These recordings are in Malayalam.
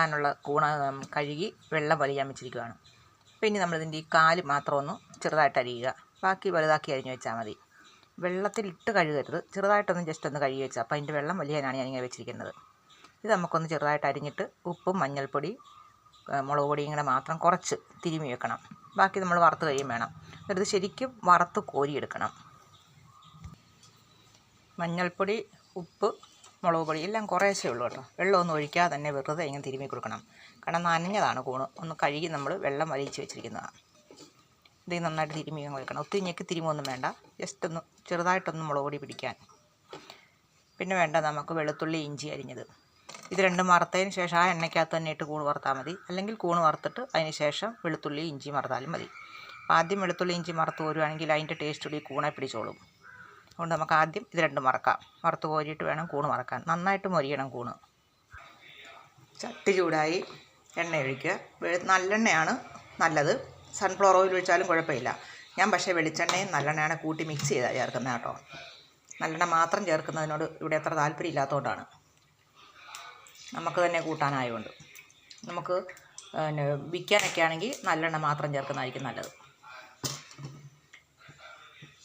ഇടാനുള്ള കൂണ കഴുകി വെള്ളം വലിയാൻ വെച്ചിരിക്കുകയാണ്. അപ്പോൾ ഇനി നമ്മളിതിൻ്റെ ഈ കാല് മാത്രം ഒന്ന് ചെറുതായിട്ട് അരിയുക, ബാക്കി വലുതാക്കി അരിഞ്ഞ് വെച്ചാൽ മതി. വെള്ളത്തിലിട്ട് കഴുകരുത്, ചെറുതായിട്ടൊന്ന് ജസ്റ്റ് ഒന്ന് കഴുകി വെച്ചാൽ. അപ്പോൾ അതിൻ്റെ വെള്ളം വലിയാനാണ് ഞാനിങ്ങനെ വെച്ചിരിക്കുന്നത്. ഇത് നമുക്കൊന്ന് ചെറുതായിട്ട് അരിഞ്ഞിട്ട് ഉപ്പും മഞ്ഞൾപ്പൊടി മുളക് പൊടിയും കൂടെ മാത്രം കുറച്ച് തിരുമ്മി വെക്കണം. ബാക്കി നമ്മൾ വറുത്ത് കഴിയും വേണം. എന്നിട്ട് ശരിക്കും വറുത്ത് കോരിയെടുക്കണം. മഞ്ഞൾപ്പൊടി, ഉപ്പ്, മുളക് പൊടി എല്ലാം കുറേശ്ശേ ഉള്ളൂ കേട്ടോ. വെള്ളമൊന്നും ഒഴിക്കാതെ തന്നെ വെറുതെ ഇങ്ങനെ തിരുമ്മി കൊടുക്കണം. കാരണം നനഞ്ഞതാണ് കൂണ്. ഒന്ന് കഴുകി നമ്മൾ വെള്ളം വലിയിച്ച് വെച്ചിരിക്കുന്നതാണ്. ഇത് നന്നായിട്ട് തിരുമ്മി വെക്കണം. ഒത്തിരി ഞെക്കി തിരുമൊന്നും വേണ്ട, ജസ്റ്റ് ഒന്ന് ചെറുതായിട്ടൊന്ന് മുളക് പൊടി പിടിക്കാൻ. പിന്നെ വേണ്ട നമുക്ക് വെളുത്തുള്ളി, ഇഞ്ചി അരിഞ്ഞത്. ഇത് രണ്ടും വറുത്തതിന് ശേഷം ആ എണ്ണയ്ക്കകത്ത് തന്നെ ഇട്ട് കൂണ് വറുത്താൽ മതി. അല്ലെങ്കിൽ കൂണ് വറുത്തിട്ട് അതിന് ശേഷം വെളുത്തുള്ളി, ഇഞ്ചി വറുത്താലും മതി. അപ്പോൾ ആദ്യം വെളുത്തുള്ളി, ഇഞ്ചി വറുത്ത് കോരുവാണെങ്കിൽ അതിൻ്റെ ടേസ്റ്റ് കൂടി കൂണെ പിടിച്ചോളും. അതുകൊണ്ട് നമുക്ക് ആദ്യം ഇത് രണ്ടും വറുക്കാം. വറുത്ത് കോരിയിട്ട് വേണം കൂണ് വറക്കാൻ. നന്നായിട്ട് മൊരിയണം കൂണ്. ചട്ടി ചൂടായി എണ്ണ ഒഴിക്കുക. നല്ലെണ്ണയാണ് നല്ലത്. സൺഫ്ലവർ ഓയിൽ ഒഴിച്ചാലും കുഴപ്പമില്ല. ഞാൻ പക്ഷേ വെളിച്ചെണ്ണയും നല്ലെണ്ണയാണ് കൂട്ടി മിക്സ് ചെയ്താണ് ചേർക്കുന്നത് കേട്ടോ. നല്ലെണ്ണ മാത്രം ചേർക്കുന്നതിനോട് ഇവിടെ അത്ര താല്പര്യം ഇല്ലാത്തതുകൊണ്ടാണ്. നമുക്ക് തന്നെ കൂട്ടാനായതുകൊണ്ട്. നമുക്ക് വിൽക്കാനൊക്കെ ആണെങ്കിൽ നല്ലെണ്ണ മാത്രം ചേർക്കുന്നതായിരിക്കും നല്ലത്.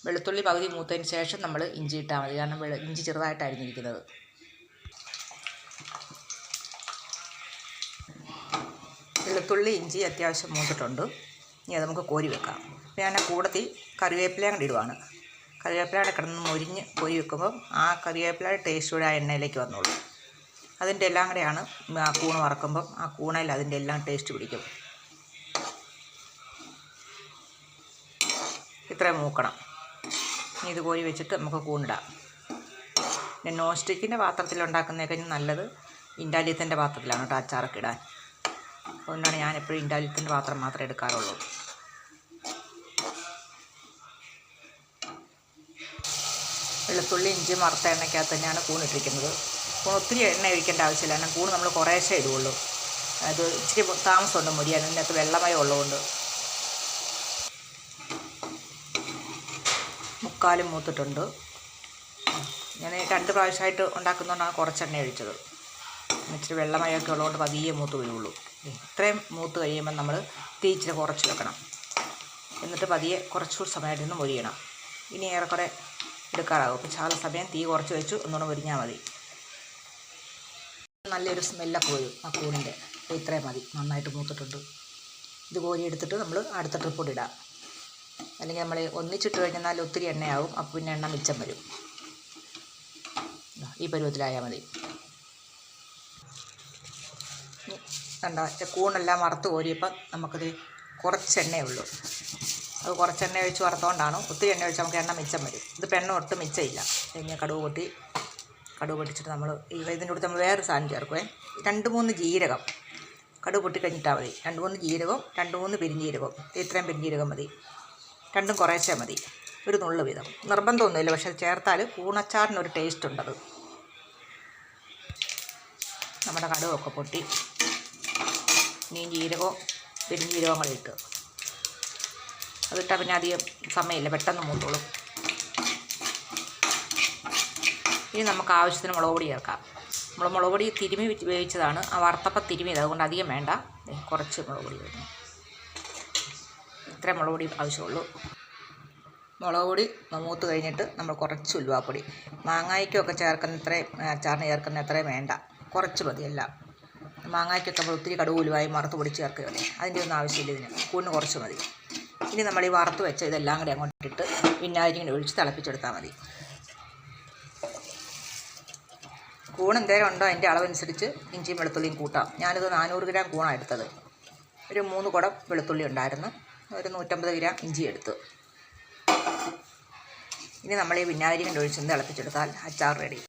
വെളുത്തുള്ളി പകുതി മൂത്തതിന് ശേഷം നമ്മൾ ഇഞ്ചി ഇട്ടാൽ മതി. കാരണം ഇഞ്ചി ചെറുതായിട്ട് അരിഞ്ഞിരിക്കുന്നത്. വെളുത്തുള്ളി, ഇഞ്ചി അത്യാവശ്യം മൂത്തിട്ടുണ്ട്. ഇനി അത് നമുക്ക് കോരി വെക്കാം. ഞാൻ കൂടത്തിൽ കറിവേപ്പിലയും കൂടി ഇടുവാണ്. കറിവേപ്പിലയുടെ കിടന്ന് മൊരിഞ്ഞ് കോരി വെക്കുമ്പം ആ കറിവേപ്പിലയുടെ ടേസ്റ്റ് കൂടെ ആ എണ്ണയിലേക്ക് വന്നോളൂ. അതിൻ്റെ എല്ലാം കൂടെയാണ് ആ കൂണ് വറക്കുമ്പം ആ കൂണയിൽ അതിൻ്റെ എല്ലാം ടേസ്റ്റ് പിടിക്കും. ഇത്രയും മൂക്കണം. ഇനി ഇത് കോരി വെച്ചിട്ട് നമുക്ക് കൂണിടാം. പിന്നെ നോൺ സ്റ്റിക്കിൻ്റെ പാത്രത്തിൽ ഉണ്ടാക്കുന്നതൊക്കെ നല്ലത് ഇൻഡാലിയത്തിൻ്റെ പാത്രത്തിലാണ് കേട്ടോ അച്ചാറൊക്കെ ഇടാൻ. അതുകൊണ്ടാണ് ഞാൻ എപ്പോഴും ഇൻഡാലിയത്തിൻ്റെ പാത്രം മാത്രമേ എടുക്കാറുള്ളൂ. വെളുത്തുള്ളി, ഇഞ്ചി വറുത്ത എണ്ണയ്ക്കകത്ത് തന്നെയാണ് കൂണിട്ടിരിക്കുന്നത്. കൂൺ ഒത്തിരി എണ്ണ ഒഴിക്കേണ്ട ആവശ്യമില്ല. കാരണം കൂണ് നമ്മൾ കുറേശ്ശേ ഇടുകയുള്ളൂ. അത് ഇച്ചിരി താമസമുണ്ട് മുരിയാൻ. അതിനകത്ത് വെള്ളമയം ഉള്ളതുകൊണ്ട്. മുക്കാലും മൂത്തിട്ടുണ്ട്. ഞാൻ 2 പ്രാവശ്യമായിട്ട് ഉണ്ടാക്കുന്നതുകൊണ്ടാണ് കുറച്ച് എണ്ണ ഒഴിച്ചത്. ഇച്ചിരി വെള്ളമയമൊക്കെ ഉള്ളതുകൊണ്ട് പതിയെ മൂത്ത് വരുള്ളൂ. ഇത്രയും മൂത്ത് കഴിയുമ്പോൾ നമ്മൾ തീ ഇച്ചിരി കുറച്ച് വെക്കണം. എന്നിട്ട് പതിയെ കുറച്ചുകൂടി സമയമായിട്ട് മൊരിയണം. ഇനി ഏറെക്കുറെ എടുക്കാറാകും. അപ്പോൾ ചാല സമയം തീ കുറച്ച് വെച്ച് ഒന്നുകൂടെ മൊരിഞ്ഞാൽ മതി. നല്ലൊരു സ്മെല്ലൊക്കെ വരും ആ കൂണിൻ്റെ. ഇത്രയും മതി. നന്നായിട്ട് മൂത്തിട്ടുണ്ട്. ഇത് കോരി എടുത്തിട്ട് നമ്മൾ അടുത്ത ട്രിപ്പ് കൂടി ഇടാം. അല്ലെങ്കിൽ നമ്മൾ ഒന്നിച്ചിട്ട് കഴിഞ്ഞാൽ ഒത്തിരി എണ്ണയാവും. അപ്പോൾ പിന്നെ എണ്ണ മിച്ചം വരും. ഈ പരുവത്തിലായാൽ മതി. കണ്ട കൂണെല്ലാം വറുത്ത് കോരിയപ്പം നമുക്കത് കുറച്ച് എണ്ണയേ ഉള്ളൂ. അത് കുറച്ച് എണ്ണ ഒഴിച്ച് വറുത്തുകൊണ്ടാണ്. ഒത്തിരി എണ്ണ ഒഴിച്ച് നമുക്ക് എണ്ണ മിച്ചം വരും. ഇത് പെണ്ണ ഒട്ടും മിച്ചമില്ല. ഇനി കടുക് പൊട്ടിച്ചിട്ട് നമ്മൾ ഇതിൻ്റെ കൂടെ നമ്മൾ വേറൊരു സാധനം ചേർക്കുവേ. 2-3 ജീരകം. കടുക് പൊട്ടി കഴിഞ്ഞിട്ടാൽ മതി. 2-3 ജീരകവും 2-3 പെരിഞ്ജീരകവും. ഇത്രയും പെരിഞ്ജീരകം മതി. രണ്ടും കുറേശ്ശേ മതി. ഒരു നുള്ളു വീതം. നിർബന്ധമൊന്നുമില്ല, പക്ഷെ അത് ചേർത്താൽ കൂണച്ചാറിനൊരു ടേസ്റ്റ് ഉണ്ടത്. നമ്മുടെ കടുകൊക്കെ പൊട്ടി. ഇനി ജീരകവും പെരിഞ്ജീരകവും കൂടി ഇട്ട് അതിട്ടാൽ പിന്നെ അധികം സമയമില്ല, പെട്ടെന്ന് മൂത്തോളും. ഇനി നമുക്ക് ആവശ്യത്തിന് മുളക് പൊടി ചേർക്കാം. നമ്മൾ മുളക് പൊടി തിരുമി വേവിച്ചതാണ്. ആ വറുത്തപ്പം തിരുമിയത്, അതുകൊണ്ട് അധികം വേണ്ട. കുറച്ച് മുളക് പൊടി വരുന്നു. ഇത്രയും മുളക് പൊടി ആവശ്യമുള്ളൂ. മുളക് പൊടി മൂത്ത് കഴിഞ്ഞിട്ട് നമ്മൾ കുറച്ച് ഉലുവാപ്പൊടി. മാങ്ങായ്ക്കൊക്കെ ചേർക്കുന്ന ഇത്രയും അച്ചാറിന് ചേർക്കുന്ന അത്രയും വേണ്ട, കുറച്ച് മതി. എല്ലാം മാങ്ങായ്ക്കൊക്കെ നമ്മൾ ഒത്തിരി കടുക് ഉലുവായും വറുത്ത് പൊടിച്ച് ചേർക്കുകയല്ലേ, അതിൻ്റെ ഒന്നും ആവശ്യമില്ല. ഇതിന് കൂണിന് കുറച്ച് മതി. ഇനി നമ്മൾ ഈ വറുത്ത് വെച്ച ഇതെല്ലാം കൂടി അങ്ങോട്ടിട്ട് വിനാഗിരി ഇങ്ങനെ ഒഴിച്ച് തിളപ്പിച്ചെടുത്താൽ മതി. കൂൺ എന്തേലും ഉണ്ടോ അതിൻ്റെ അളവനുസരിച്ച് ഇഞ്ചിയും വെളുത്തുള്ളിയും കൂട്ടാം. ഞാനിത് 400 ഗ്രാം കൂണാണ് എടുത്തത്. ഒരു 3 കുടം വെളുത്തുള്ളി ഉണ്ടായിരുന്നു. ഒരു 150 ഗ്രാം ഇഞ്ചി എടുത്തു. ഇനി നമ്മൾ ഈ വിനാഗിരി കൊണ്ട് ഒഴിച്ച് തിളപ്പിച്ചെടുത്താൽ അച്ചാർ റെഡി.